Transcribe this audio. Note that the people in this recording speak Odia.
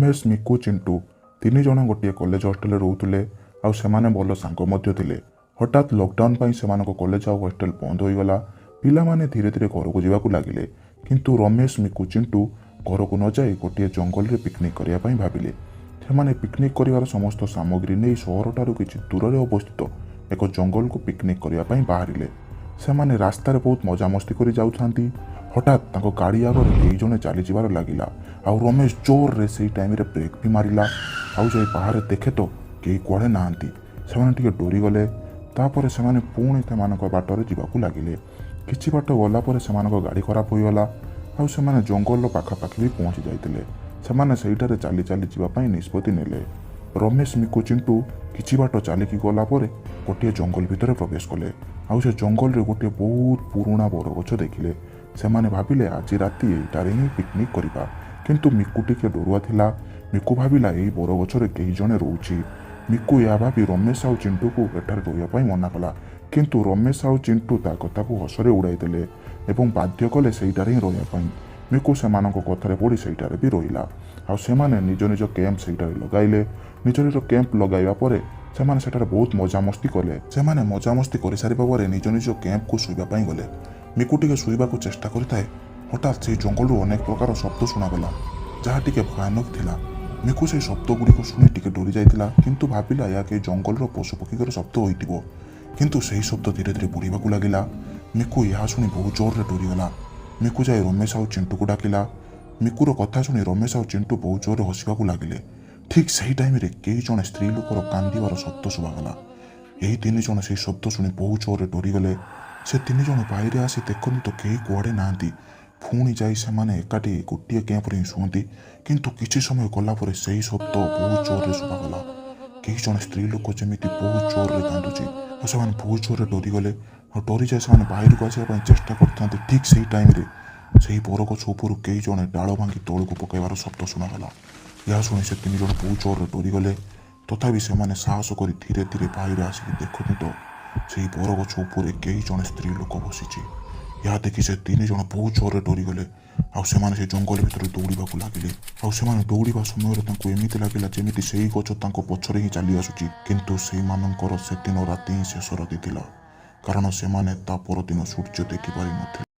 ରମେଶ, ମିକୁ, ଚିଣ୍ଟୁ ତିନି ଜଣ ଗୋଟିଏ କଲେଜ ହଷ୍ଟେଲରେ ରହୁଥିଲେ ଆଉ ସେମାନେ ଭଲ ସାଙ୍ଗ ମଧ୍ୟ ଥିଲେ। ହଠାତ୍ ଲକଡାଉନ୍ ପାଇଁ ସେମାନଙ୍କ କଲେଜ ଆଉ ହଷ୍ଟେଲ ବନ୍ଦ ହୋଇଗଲା। ପିଲାମାନେ ଧୀରେ ଧୀରେ ଘରକୁ ଯିବାକୁ ଲାଗିଲେ, କିନ୍ତୁ ରମେଶ, ମିକୁ, ଚିଣ୍ଟୁ ଘରକୁ ନ ଯାଇ ଗୋଟିଏ ଜଙ୍ଗଲରେ ପିକନିକ୍ କରିବା ପାଇଁ ଭାବିଲେ। ସେମାନେ ପିକନିକ୍ କରିବାର ସମସ୍ତ ସାମଗ୍ରୀ ନେଇ ସହରଠାରୁ କିଛି ଦୂରରେ ଅବସ୍ଥିତ ଏକ ଜଙ୍ଗଲକୁ ପିକନିକ୍ କରିବା ପାଇଁ ବାହାରିଲେ। ସେମାନେ ରାସ୍ତାରେ ବହୁତ ମଜାମସ୍ତି କରି ଯାଉଥାନ୍ତି। ହଠାତ୍ ତାଙ୍କ ଗାଡ଼ି ଆଗରେ କେହି ଜଣେ ଚାଲିଯିବାର ଲାଗିଲା ଆଉ ରମେଶ ଜୋରରେ ସେଇ ଟାଇମ୍ରେ ବ୍ରେକ୍ ବି ମାରିଲା। ଆଉ ଯାଇ ବାହାରେ ଦେଖେ ତ କେହି କୁଆଡ଼େ ନାହାନ୍ତି। ସେମାନେ ଟିକେ ଡରିଗଲେ। ତାପରେ ସେମାନେ ପୁଣି ସେମାନଙ୍କ ବାଟରେ ଯିବାକୁ ଲାଗିଲେ। କିଛି ବାଟ ଗଲା ପରେ ସେମାନଙ୍କ ଗାଡ଼ି ଖରାପ ହୋଇଗଲା ଆଉ ସେମାନେ ଜଙ୍ଗଲର ପାଖାପାଖି ବି ପହଞ୍ଚି ଯାଇଥିଲେ। ସେମାନେ ସେଇଠାରେ ଚାଲି ଚାଲି ଯିବା ପାଇଁ ନିଷ୍ପତ୍ତି ନେଲେ। ରମେଶ, ମିକୁ, ଚିଣ୍ଟୁ କିଛି ବାଟ ଚାଲିକି ଗଲା ପରେ ଗୋଟିଏ ଜଙ୍ଗଲ ଭିତରେ ପ୍ରବେଶ କଲେ ଆଉ ସେ ଜଙ୍ଗଲରେ ଗୋଟିଏ ବହୁତ ପୁରୁଣା ବରଗଛ ଦେଖିଲେ। ସେମାନେ ଭାବିଲେ ଆଜି ରାତି ଏଇଟାରେ ହିଁ ପିକନିକ୍ କରିବା, କିନ୍ତୁ ମିକୁ ଟିକେ ଡରୁଆ ଥିଲା। ମିକୁ ଭାବିଲା ଏଇ ବରଗଛରେ କେହି ଜଣେ ରହୁଛି। ମିକୁ ଏହା ଭାବି ରମେଶ ଆଉ ଚିଣ୍ଟୁକୁ ଏଠାରେ ରହିବା ପାଇଁ ମନା କଲା, କିନ୍ତୁ ରମେଶ ଆଉ ଚିଣ୍ଟୁ ତା କଥାକୁ ହସରେ ଉଡ଼ାଇ ଦେଲେ ଏବଂ ବାଧ୍ୟ କଲେ ସେଇଟାରେ ହିଁ ରହିବା ପାଇଁ। ମିକୁ ସେମାନଙ୍କ କଥାରେ ପଡ଼ି ସେଇଟାରେ ବି ରହିଲା ଆଉ ସେମାନେ ନିଜ ନିଜ କ୍ୟାମ୍ପ ସେଇଟାରେ ଲଗାଇଲେ। ନିଜ ନିଜ କ୍ୟାମ୍ପ ଲଗାଇବା ପରେ ସେମାନେ ସେଠାରେ ବହୁତ ମଜାମସ୍ତି କଲେ। ସେମାନେ ମଜାମସ୍ତି କରିସାରିବା ପରେ ନିଜ ନିଜ କ୍ୟାମ୍ପକୁ ଶୋଇବା ପାଇଁ ଗଲେ। ମିକୁ ଟିକେ ଶୋଇବାକୁ ଚେଷ୍ଟା କରିଥାଏ। ହଠାତ୍ ସେହି ଜଙ୍ଗଲରୁ ଅନେକ ପ୍ରକାର ଶବ୍ଦ ଶୁଣାଗଲା, ଯାହା ଟିକେ ଭୟାନକ ଥିଲା। ମିକୁ ସେହି ଶବ୍ଦ ଗୁଡ଼ିକୁ ଶୁଣି ଟିକେ ଡରି ଯାଇଥିଲା, କିନ୍ତୁ ଭାବିଲା ଏହା କେହି ଜଙ୍ଗଲର ପଶୁପକ୍ଷୀଙ୍କର ଶବ୍ଦ ହୋଇଥିବ। କିନ୍ତୁ ସେହି ଶବ୍ଦ ଧୀରେ ଧୀରେ ବଢ଼ିବାକୁ ଲାଗିଲା। ମିକୁ ଏହା ଶୁଣି ବହୁତ ଜୋରରେ ଡରିଗଲା। ମିକୁ ଯାଇ ରମେଶ ଆଉ ଚିଣ୍ଟୁକୁ ଡାକିଲା। ମିକୁର କଥା ଶୁଣି ରମେଶ ଆଉ ଚିଣ୍ଟୁ ବହୁତ ଜୋରରେ ହସିବାକୁ ଲାଗିଲେ। ଠିକ୍ ସେହି ଟାଇମ୍ରେ କେହି ଜଣେ ସ୍ତ୍ରୀ ଲୋକର କାନ୍ଦିବାର ଶବ୍ଦ ଶୁଭାଗଲା। ଏହି ତିନି ଜଣ ସେହି ଶବ୍ଦ ଶୁଣି ବହୁତ ଜୋରରେ ଡରିଗଲେ। ସେ ତିନି ଜଣ ବାহিରେ ଆସି ଦେଖନ୍ତି ତ କେହି କୁଆଡ଼େ ନାହାନ୍ତି। ପୁଣି ଯାଇ ସେମାନେ ଏକାଠି ଗୋଟିଏ କ୍ୟାମ୍ପରେ ହିଁ ଶୁଅନ୍ତି, କିନ୍ତୁ କିଛି ସମୟ ଗଲା ପରେ ସେହି ଶବ୍ଦ ବହୁତ ଜୋରରେ ଶୁଭାଗଲା। କେହି ଜଣେ ସ୍ତ୍ରୀ ଲୋକ ଯେମିତି ବହୁତ ଜୋରରେ କାନ୍ଦୁଛି ଆଉ ସେମାନେ ବହୁତ ଜୋରରେ ଡରିଗଲେ ଆଉ ଡରିଯାଇ ସେମାନେ ବାହାରକୁ ଆସିବା ପାଇଁ ଚେଷ୍ଟା କରିଥାନ୍ତି। ଠିକ୍ ସେହି ଟାଇମ୍ରେ ସେହି ବରଗଛ ଉପରୁ କେହି ଜଣେ ଡାଳ ଭାଙ୍ଗି ତଳକୁ ପକାଇବାର ଶବ୍ଦ ଶୁଣାଗଲା। ଏହା ଶୁଣି ସେ ତିନି ଜଣ ବହୁତ ଜୋରରେ ଡରିଗଲେ। ତଥାପି ସେମାନେ ସାହସ କରି ଧୀରେ ଧୀରେ ବାହାରେ ଆସିକି ଦେଖନ୍ତି ତ ସେହି ବରଗଛ ଉପରେ କେହି ଜଣେ ସ୍ତ୍ରୀ ଲୋକ ବସିଛି। ଏହା ଦେଖି ସେ ତିନି ଜଣ ବହୁତ ଜୋରରେ ଡରିଗଲେ ଆଉ ସେମାନେ ସେ ଜଙ୍ଗଲ ଭିତରେ ଦୌଡ଼ିବାକୁ ଲାଗିଲେ। ଆଉ ସେମାନେ ଦୌଡ଼ିବା ସମୟରେ ତାଙ୍କୁ ଏମିତି ଲାଗିଲା ଯେମିତି ସେହି ଗଛ ତାଙ୍କ ପଛରେ ହିଁ ଚାଲି ଆସୁଛି। କିନ୍ତୁ ସେଇମାନଙ୍କର ସେଦିନ ରାତି ହିଁ ଶେଷ ରାତି ଥିଲା, କାରଣ ସେମାନେ ତା ପରଦିନ ସୂର୍ଯ୍ୟ ଦେଖିପାରିନଥିଲେ।